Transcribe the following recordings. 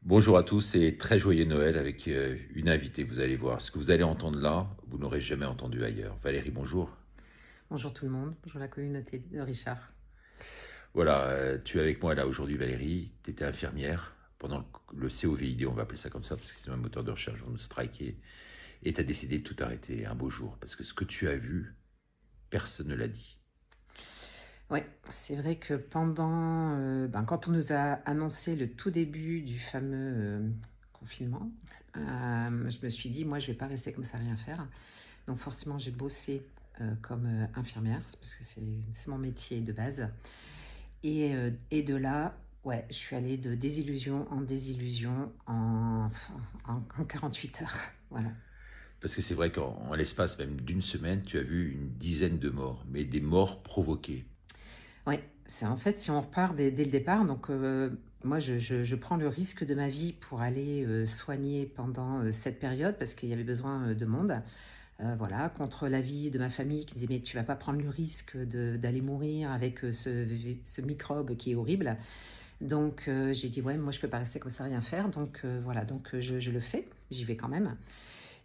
Bonjour à tous et très joyeux Noël avec une invitée, vous allez voir. Ce que vous allez entendre là, vous n'aurez jamais entendu ailleurs. Valérie, bonjour. Bonjour tout le monde, bonjour la communauté de Richard. Voilà, tu es avec moi là aujourd'hui Valérie, tu étais infirmière pendant le COVID, on va appeler ça comme ça parce que c'est un moteur de recherche, on nous striquait, et tu as décidé de tout arrêter un beau jour parce que ce que tu as vu, personne ne l'a dit. Ouais, c'est vrai que quand on nous a annoncé le tout début du fameux confinement, je me suis dit, moi je vais pas rester comme ça à rien faire. Donc forcément j'ai bossé comme infirmière, parce que c'est mon métier de base. Et de là, ouais, je suis allée de désillusion en désillusion en 48 heures. Voilà. Parce que c'est vrai qu'en l'espace même d'une semaine, tu as vu une dizaine de morts, mais des morts provoquées. Ouais, c'est en fait, si on repart dès le départ, donc moi je prends le risque de ma vie pour aller soigner pendant cette période parce qu'il y avait besoin de monde. Voilà, contre l'avis de ma famille qui disait mais tu vas pas prendre le risque d'aller mourir avec ce microbe qui est horrible. Donc j'ai dit ouais, moi je peux pas rester comme ça rien faire. Donc voilà, donc je le fais, j'y vais quand même.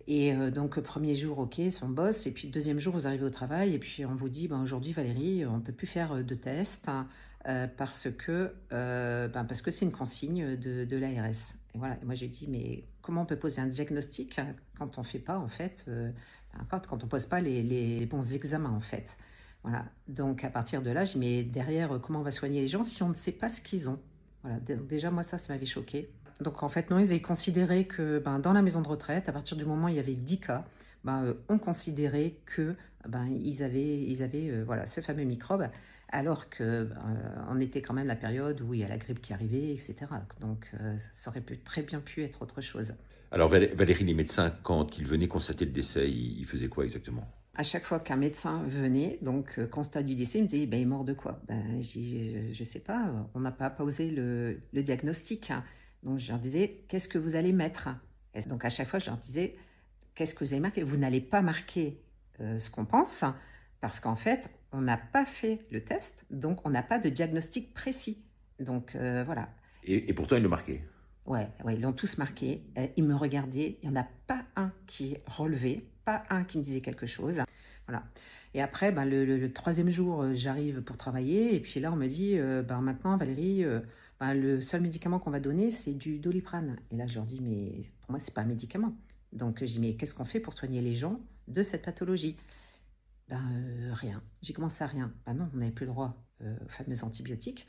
Et donc, premier jour, ok, on bosse. Et puis, deuxième jour, vous arrivez au travail. Et puis, on vous dit, ben, aujourd'hui, Valérie, on ne peut plus faire de tests hein, parce que c'est une consigne de l'ARS. Et voilà. Et moi, j'ai dit, mais comment on peut poser un diagnostic quand on ne fait pas, en fait, quand on ne pose pas les bons examens, en fait. Voilà. Donc, à partir de là, j'ai dit, mais derrière, comment on va soigner les gens si on ne sait pas ce qu'ils ont? Voilà. Donc, déjà, moi, ça m'avait choqué. Donc en fait, non, ils avaient considéré que dans la maison de retraite, à partir du moment où il y avait 10 cas, on considérait que voilà, ce fameux microbe, alors que on était quand même la période où il y a la grippe qui arrivait, etc. Donc ça aurait très bien pu être autre chose. Alors Valérie, les médecins, quand ils venaient constater le décès, ils faisaient quoi exactement? À chaque fois qu'un médecin venait, donc constat du décès, il me disait ben, il est mort de quoi? Je sais pas, on n'a pas posé le diagnostic. Hein. Donc je leur disais qu'est-ce que vous allez mettre? Et donc à chaque fois, je leur disais qu'est-ce que vous avez marqué? Vous n'allez pas marquer ce qu'on pense, parce qu'en fait, on n'a pas fait le test, donc on n'a pas de diagnostic précis. Donc voilà. Et pourtant, ils le marquaient. Ouais, ouais, ils l'ont tous marqué. Ils me regardaient. Il n'y en a pas un qui relevait, pas un qui me disait quelque chose. Voilà. Et après, le troisième jour, j'arrive pour travailler. Et puis là, on me dit, maintenant, Valérie, le seul médicament qu'on va donner, c'est du Doliprane. Et là, je leur dis, mais pour moi, c'est pas un médicament. Donc, je dis, mais qu'est-ce qu'on fait pour soigner les gens de cette pathologie? Rien. J'ai commencé à rien. Non, on n'avait plus le droit aux fameux antibiotiques.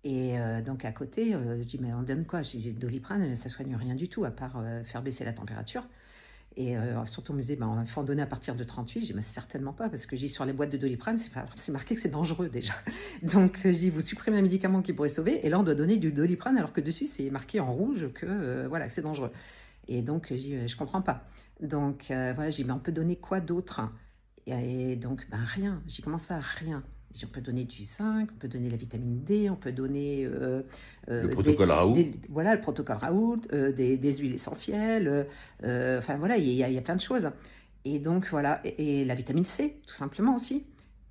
Et donc à côté, je dis, mais on donne quoi? Je dis, Doliprane, ça soigne rien du tout, à part faire baisser la température. Et surtout, on me disait, il faut en donner à partir de 38. Je dis, mais certainement pas, parce que je dis, sur les boîtes de Doliprane, c'est marqué que c'est dangereux déjà. Donc je dis, vous supprimez un médicament qui pourrait sauver, et là, on doit donner du Doliprane, alors que dessus, c'est marqué en rouge que voilà, que c'est dangereux. Et donc, je dis, je comprends pas. Donc voilà, je dis, mais on peut donner quoi d'autre? Et donc, rien. J'ai commencé à rien. On peut donner du zinc, on peut donner la vitamine D, on peut donner Le protocole Raoult. voilà, le protocole Raoult, des huiles essentielles. Enfin voilà, il y a plein de choses. Et donc voilà, et la vitamine C, tout simplement aussi.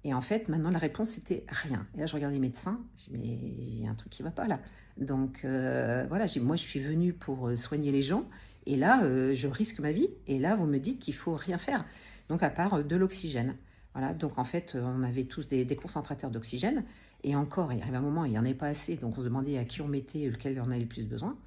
Et en fait, maintenant, la réponse était rien. Et là, je regarde les médecins, je dis, mais il y a un truc qui ne va pas là. Donc voilà, moi, je suis venue pour soigner les gens. Et là, je risque ma vie. Et là, vous me dites qu'il faut rien faire. Donc, à part de l'oxygène. Voilà, donc en fait, on avait tous des concentrateurs d'oxygène. Et encore, il arrive un moment, il n'y en avait pas assez. Donc, on se demandait à qui on mettait, lequel en avait le plus besoin.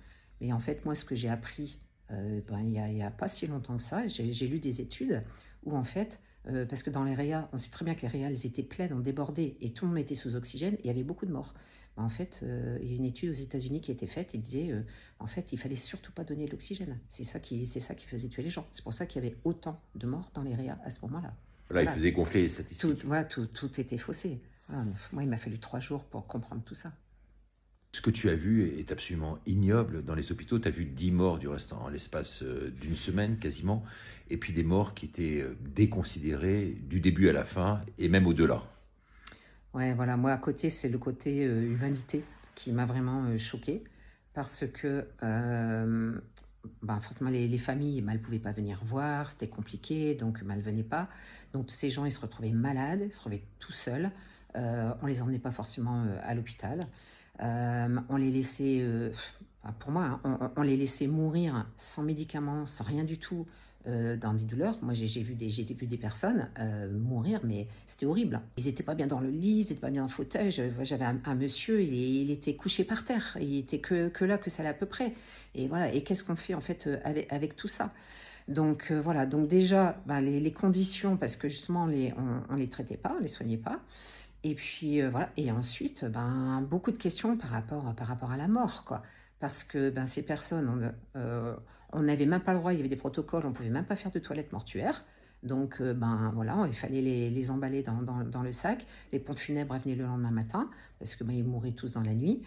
Mais en fait, moi, ce que j'ai appris, il n'y a pas si longtemps que ça, j'ai lu des études où en fait, parce que dans les réas, on sait très bien que les réas, elles étaient pleines, on débordait et tout le monde était sous oxygène et il y avait beaucoup de morts. En fait, il y a une étude aux États-Unis qui a été faite et disait en fait, il fallait surtout pas donner de l'oxygène. C'est ça qui faisait tuer les gens. C'est pour ça qu'il y avait autant de morts dans les réas à ce moment-là. Voilà, ils Voilà, faisaient gonfler les statistiques. voilà, tout était faussé. Voilà, moi, il m'a fallu 3 jours pour comprendre tout ça. Ce que tu as vu est absolument ignoble dans les hôpitaux. Tu as vu 10 morts du reste en l'espace d'une semaine quasiment, et puis des morts qui étaient déconsidérées du début à la fin, et même au-delà. Ouais, voilà, moi à côté, c'est le côté humanité qui m'a vraiment choquée parce que forcément les familles, elles ne pouvaient pas venir voir, c'était compliqué, donc elles ne venaient pas. Donc tous ces gens, ils se retrouvaient malades, ils se retrouvaient tout seuls. On les emmenait pas forcément à l'hôpital. On les laissait, enfin, pour moi, hein, on les laissait mourir sans médicaments, sans rien du tout, dans des douleurs. Moi, j'ai vu des personnes, mourir, mais c'était horrible. Ils étaient pas bien dans le lit, ils étaient pas bien dans le fauteuil. J'avais un monsieur, il était couché par terre. Il était que là, que ça allait à peu près. Et voilà. Et qu'est-ce qu'on fait en fait, avec tout ça? Donc voilà. Donc déjà, ben, les conditions, parce que justement, on les traitait pas, on les soignait pas. Et puis, voilà. Et ensuite, ben, beaucoup de questions par rapport à la mort, quoi. Parce que, ben, ces personnes, on n'avait même pas le droit, il y avait des protocoles, on pouvait même pas faire de toilettes mortuaires. Donc, ben, voilà, il fallait les emballer dans le sac. Les pompes funèbres, elles venaient le lendemain matin, parce que, ben, ils mouraient tous dans la nuit.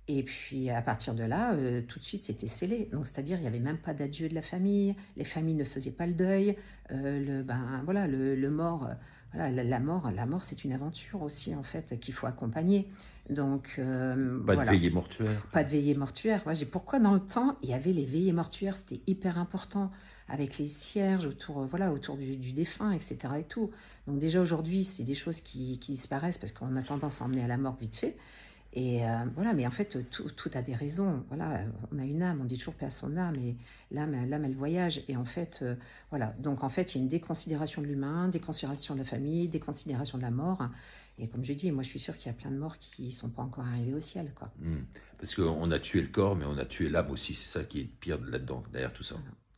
Et puis, à partir de là, tout de suite, c'était scellé. Donc, c'est-à-dire, il y avait même pas d'adieu de la famille, les familles ne faisaient pas le deuil. Ben, voilà, le mort, voilà, la mort, c'est une aventure aussi, en fait, qu'il faut accompagner. Donc, Pas de voilà, veillée mortuaire. pas de veillée mortuaire. Moi, pourquoi dans le temps, il y avait les veillées mortuaires, c'était hyper important, avec les cierges autour, voilà, autour du défunt, etc. et tout. Donc déjà aujourd'hui, c'est des choses qui disparaissent parce qu'on a tendance à emmener à la mort vite fait. Et voilà, mais en fait, tout a des raisons. Voilà, on a une âme, on dit toujours paix à son âme, et l'âme, elle voyage. Et en fait, voilà. Donc en fait, il y a une déconsidération de l'humain, déconsidération de la famille, déconsidération de la mort. Et comme je dis, moi, je suis sûre qu'il y a plein de morts qui ne sont pas encore arrivés au ciel, quoi. Parce qu'on a tué le corps, mais on a tué l'âme aussi. C'est ça qui est le pire là-dedans, derrière tout ça.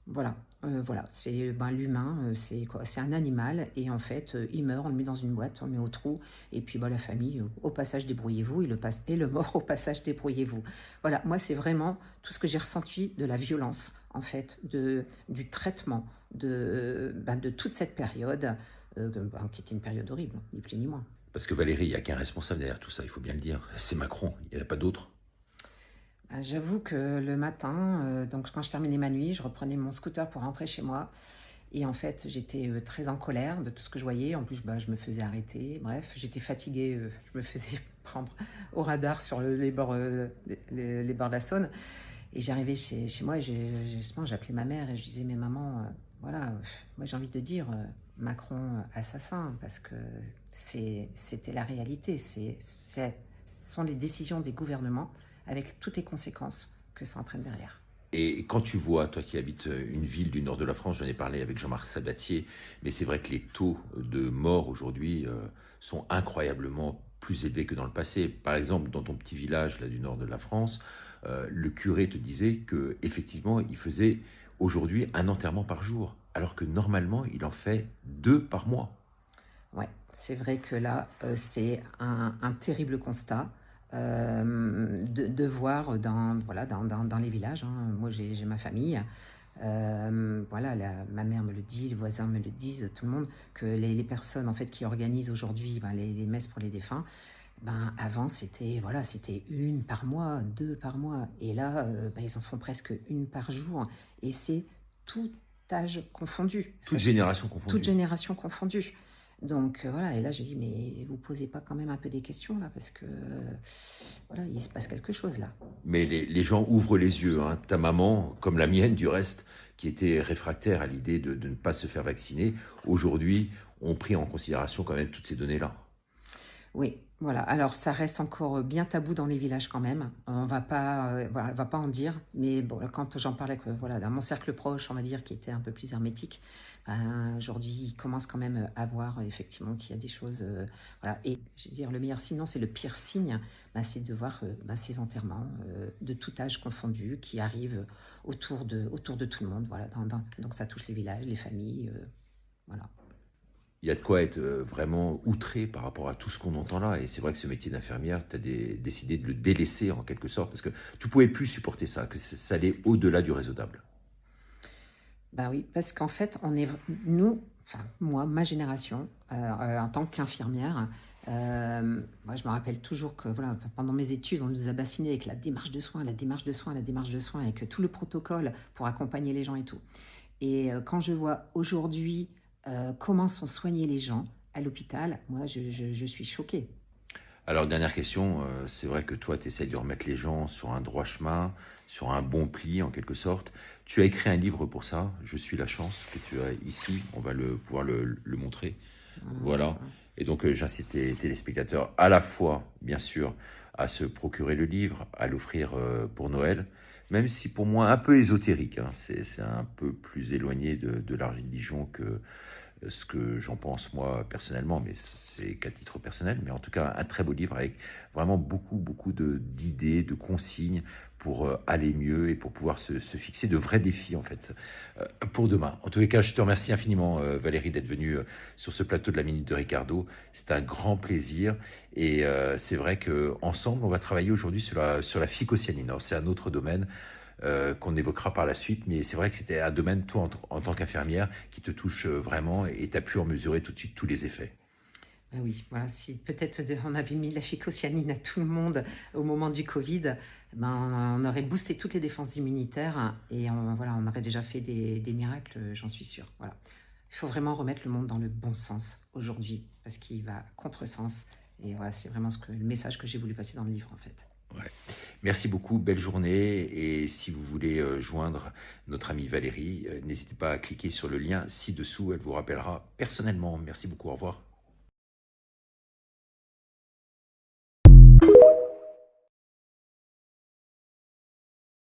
Voilà, voilà, c'est ben, l'humain, c'est quoi? C'est un animal et en fait, il meurt, on le met dans une boîte, on le met au trou et puis bah, la famille, au passage débrouillez-vous et le mort au passage débrouillez-vous. Voilà, moi c'est vraiment tout ce que j'ai ressenti de la violence en fait, du traitement ben, de toute cette période, ben, qui était une période horrible, ni plus ni moins. Parce que Valérie, il n'y a qu'un responsable derrière tout ça, il faut bien le dire. C'est Macron, il n'y en a pas d'autre. J'avoue que le matin, donc quand je terminais ma nuit, je reprenais mon scooter pour rentrer chez moi. Et en fait, j'étais très en colère de tout ce que je voyais. En plus, bah, je me faisais arrêter. Bref, j'étais fatiguée. Je me faisais prendre au radar sur les bords de la Saône. Et j'arrivais chez moi et justement, j'appelais ma mère et je disais, mais maman, voilà, moi j'ai envie de dire Macron assassin parce que c'était la réalité. Ce sont les décisions des gouvernements avec toutes les conséquences que ça entraîne derrière. Et quand tu vois, toi qui habites une ville du nord de la France, j'en ai parlé avec Jean-Marc Sabatier, mais c'est vrai que les taux de mort aujourd'hui sont incroyablement plus élevés que dans le passé. Par exemple, dans ton petit village là, du nord de la France, le curé te disait que effectivement, il faisait aujourd'hui un enterrement par jour, alors que normalement, il en fait 2 par mois. Ouais, c'est vrai que là, c'est un terrible constat de voir voilà, dans les villages, hein. Moi, j'ai ma famille. Voilà, ma mère me le dit, les voisins me le disent, tout le monde, que les personnes en fait qui organisent aujourd'hui ben, les messes pour les défunts, ben, avant c'était voilà, c'était une par mois, deux par mois, et là ben, ils en font presque une par jour, et c'est tout âge confondu, Toute génération toute confondue. génération confondue. Donc voilà, et là je dis, mais vous posez pas quand même un peu des questions là, parce que voilà, il se passe quelque chose là. Mais les gens ouvrent les yeux, hein. Ta maman, comme la mienne du reste, qui était réfractaire à l'idée de ne pas se faire vacciner, aujourd'hui, ont pris en considération quand même toutes ces données-là. Oui, voilà. Alors ça reste encore bien tabou dans les villages quand même. Voilà, on va pas en dire. Mais bon, quand j'en parlais, voilà, dans mon cercle proche, on va dire, qui était un peu plus hermétique, ben, aujourd'hui, ils commencent quand même à voir effectivement qu'il y a des choses. Voilà. Et je veux dire, le meilleur signe, non, c'est le pire signe, ben, c'est de voir ben, ces enterrements de tout âge confondu qui arrivent autour de tout le monde. Voilà. Donc ça touche les villages, les familles. Voilà. Il y a de quoi être vraiment outré par rapport à tout ce qu'on entend là. Et c'est vrai que ce métier d'infirmière, tu as décidé de le délaisser en quelque sorte, parce que tu pouvais plus supporter ça, que ça allait au-delà du raisonnable. Bah oui, parce qu'en fait, nous, enfin moi, ma génération, en tant qu'infirmière, moi je me rappelle toujours que voilà, pendant mes études, on nous a bassinés avec la démarche de soins, la démarche de soins, la démarche de soins, avec tout le protocole pour accompagner les gens et tout. Et quand je vois aujourd'hui comment sont soignés les gens à l'hôpital, moi je suis choquée. Alors, dernière question, c'est vrai que toi, tu essaies de remettre les gens sur un droit chemin, sur un bon pli en quelque sorte. Tu as écrit un livre pour ça, Je suis la chance, que tu as ici, on va pouvoir le montrer. Voilà, Voilà. ça. Et donc, j'incite les téléspectateurs à la fois, bien sûr, à se procurer le livre, à l'offrir pour Noël, même si pour moi un peu ésotérique, hein. C'est un peu plus éloigné de la religion que ce que j'en pense moi personnellement, mais c'est qu'à titre personnel. Mais en tout cas, un très beau livre avec vraiment beaucoup d'idées, de consignes pour aller mieux et pour pouvoir se fixer de vrais défis en fait pour demain. En tous les cas, je te remercie infiniment Valérie d'être venue sur ce plateau de la Minute de Ricardo. C'est un grand plaisir et c'est vrai que ensemble, on va travailler aujourd'hui sur la phycocyanine. Alors c'est un autre domaine qu'on évoquera par la suite, mais c'est vrai que c'était un domaine, toi, en tant qu'infirmière, qui te touche vraiment et tu as pu en mesurer tout de suite tous les effets. Ben oui, voilà, si peut-être on avait mis la phycocyanine à tout le monde au moment du Covid, ben, on aurait boosté toutes les défenses immunitaires et voilà, on aurait déjà fait des miracles, j'en suis sûre. Voilà. Il faut vraiment remettre le monde dans le bon sens aujourd'hui, parce qu'il va à contresens. Et voilà, c'est vraiment le message que j'ai voulu passer dans le livre, en fait. Ouais. Merci beaucoup, belle journée. Et si vous voulez joindre notre amie Valérie, n'hésitez pas à cliquer sur le lien ci-dessous, elle vous rappellera personnellement. Merci beaucoup, au revoir.